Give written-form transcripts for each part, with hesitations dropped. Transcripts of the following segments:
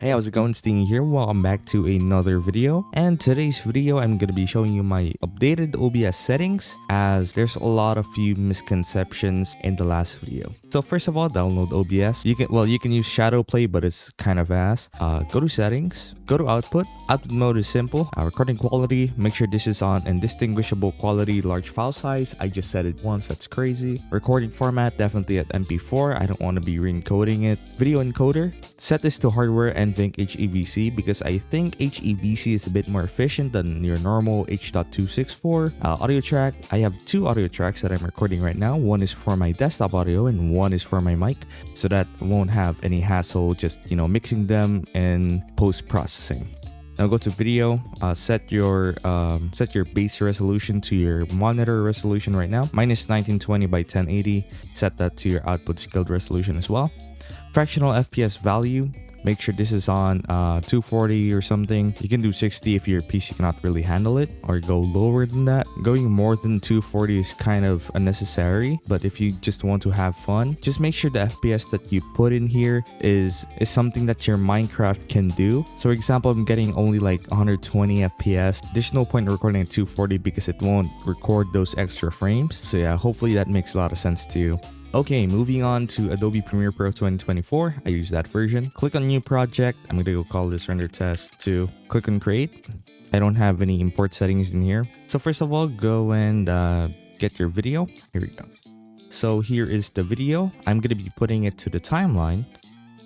Hey, how's it going? Stingy here. Welcome back to another video. And today's video, I'm going to be showing you my updated OBS settings, as there's a lot of few misconceptions in the last video. So first of all, download OBS. You can use shadow play, but it's kind of ass. Go to settings, go to output. Output mode is simple. Recording quality, make sure this is on indistinguishable quality, large file size. I just said it once, that's crazy. Recording format, definitely at MP4. I don't want to be re-encoding it. Video encoder, set this to hardware and think HEVC, because I think HEVC is a bit more efficient than your normal H.264. Audio track, I have two audio tracks that I'm recording right now. One is for my desktop audio and one is for my mic, so that won't have any hassle just mixing them in post-processing. Now go to video, set your base resolution to your monitor resolution right now. Mine is 1920 by 1080. Set that to your output scaled resolution as well. Fractional FPS value, make sure this is on 240 or something. You can do 60 if your PC cannot really handle it, or go lower than that. Going more than 240 is kind of unnecessary, but if you just want to have fun, just make sure the FPS that you put in here is something that your Minecraft can do. So for example, I'm getting only like 120 FPS. There's no point in recording at 240 because it won't record those extra frames. So yeah, hopefully that makes a lot of sense to you. Okay, moving on to Adobe Premiere Pro 2024. I use that version. Click on new project. I'm gonna go call this render test 2. Click on create. I don't have any import settings in here. So first of all, go and get your video. Here we go. So here is the video. I'm gonna be putting it to the timeline.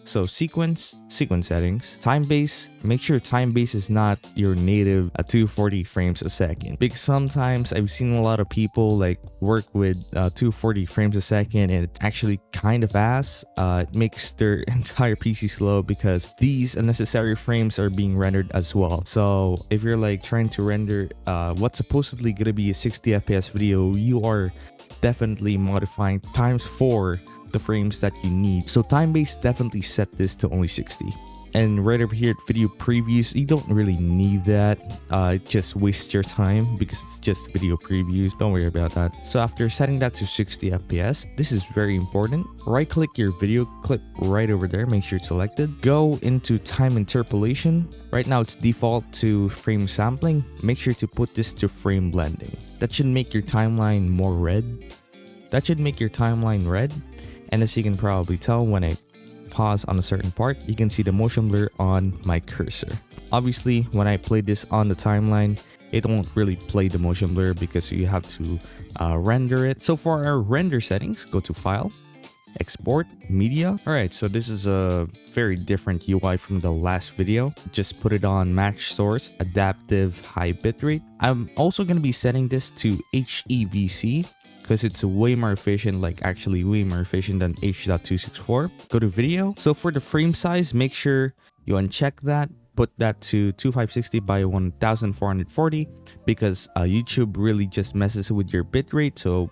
So sequence settings, time base, make sure time base is not your native 240 frames a second, because sometimes I've seen a lot of people like work with 240 frames a second and it's actually kind of ass. It makes their entire PC slow because these unnecessary frames are being rendered as well. So if you're like trying to render what's supposedly gonna be a 60 FPS video, you are definitely modifying ×4 the frames that you need. So time base, definitely set this to only 60. And right over here at video previews, you don't really need that. Just waste your time because it's just video previews. Don't worry about that. So after setting that to 60 FPS, this is very important. Right click your video clip right over there. Make sure it's selected. Go into time interpolation. Right now it's default to frame sampling. Make sure to put this to frame blending. That should make your timeline more red. And as you can probably tell, when I pause on a certain part, you can see the motion blur on my cursor. Obviously, when I play this on the timeline, it won't really play the motion blur because you have to render it. So for our render settings, go to File, Export, Media. Alright, so this is a very different UI from the last video. Just put it on Match Source, Adaptive High Bitrate. I'm also going to be setting this to HEVC, because it's way more efficient, like actually way more efficient than H.264. Go to video. So for the frame size, make sure you uncheck that. Put that to 2560 by 1440, because YouTube really just messes with your bitrate. So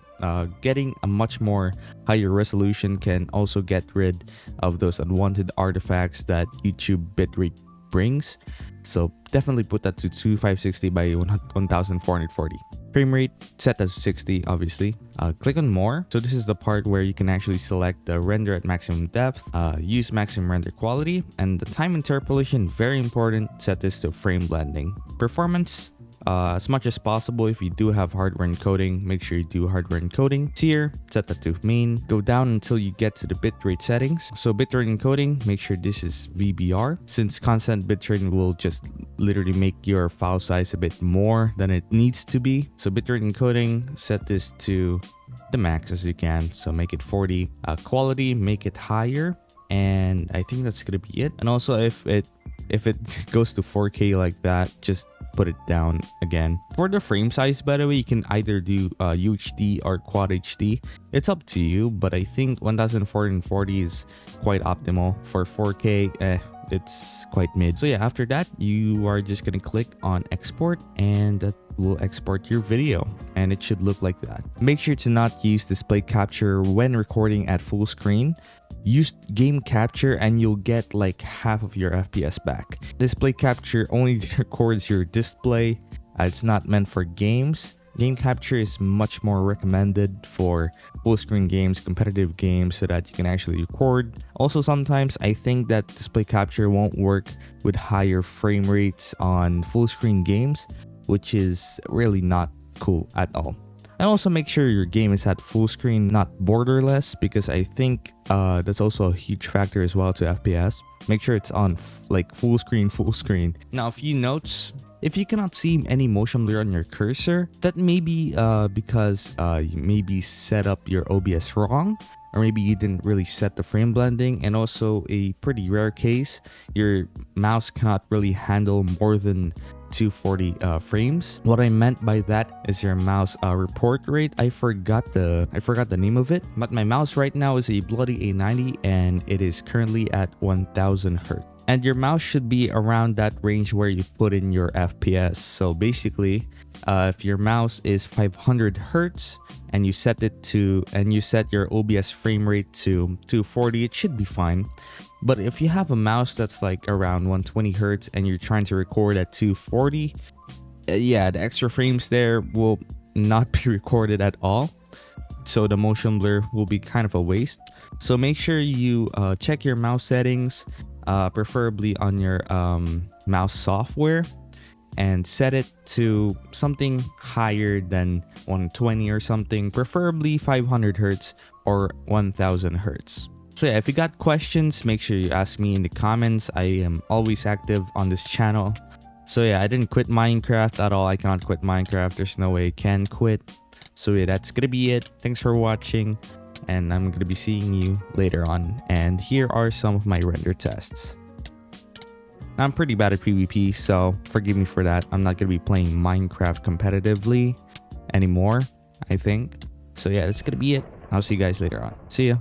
getting a much more higher resolution can also get rid of those unwanted artifacts that YouTube bitrate brings. So definitely put that to 2560 by 1440. Frame rate, set as 60, obviously. Click on more. So this is the part where you can actually select the render at maximum depth, use maximum render quality, and the time interpolation, very important, set this to frame blending. Performance, as much as possible, if you do have hardware encoding, make sure you do hardware encoding. Tier, set that to main. Go down until you get to the bitrate settings. So bitrate encoding, make sure this is VBR, since constant bitrate will just literally make your file size a bit more than it needs to be. So bitrate encoding, set this to the max as you can, so make it 40. Quality, make it higher, and I think that's gonna be it. And also if it goes to 4K like that, just put it down again. For the frame size, by the way, you can either do UHD or Quad HD. It's up to you, but I think 1440 is quite optimal. For 4K, it's quite mid. So yeah, after that, you are just gonna click on export, and that will export your video, and it should look like that. Make sure to not use display capture when recording at full screen. Use game capture and you'll get like half of your FPS back. Display capture only records your display. It's not meant for games. Game capture is much more recommended for full screen games, competitive games, so that you can actually record. Also, sometimes I think that display capture won't work with higher frame rates on full screen games, which is really not cool at all. And also make sure your game is at full screen, not borderless, because I think that's also a huge factor as well to FPS. Make sure it's on like full screen. Now, a few notes. If you cannot see any motion blur on your cursor, that may be because you maybe set up your OBS wrong, or maybe you didn't really set the frame blending. And also, a pretty rare case, your mouse cannot really handle more than 240 frames. What I meant by that is your mouse report rate. I forgot the name of it, but my mouse right now is a bloody A90 and it is currently at 1000 Hz. And your mouse should be around that range where you put in your FPS. So basically, if your mouse is 500 Hz and you set your OBS frame rate to 240, it should be fine. But if you have a mouse that's like around 120 Hz and you're trying to record at 240, yeah, the extra frames there will not be recorded at all. So the motion blur will be kind of a waste. So make sure you check your mouse settings, preferably on your mouse software, and set it to something higher than 120 or something, preferably 500 Hz or 1000 Hz. So yeah, if you got questions, make sure you ask me in the comments. I am always active on this channel. So yeah, I didn't quit Minecraft at all. I cannot quit Minecraft. There's no way I can quit. So yeah, that's gonna be it. Thanks for watching, and I'm gonna be seeing you later on. And here are some of my render tests. I'm pretty bad at PvP, so forgive me for that. I'm not gonna be playing Minecraft competitively anymore, I think. So yeah, that's gonna be it. I'll see you guys later on. See ya.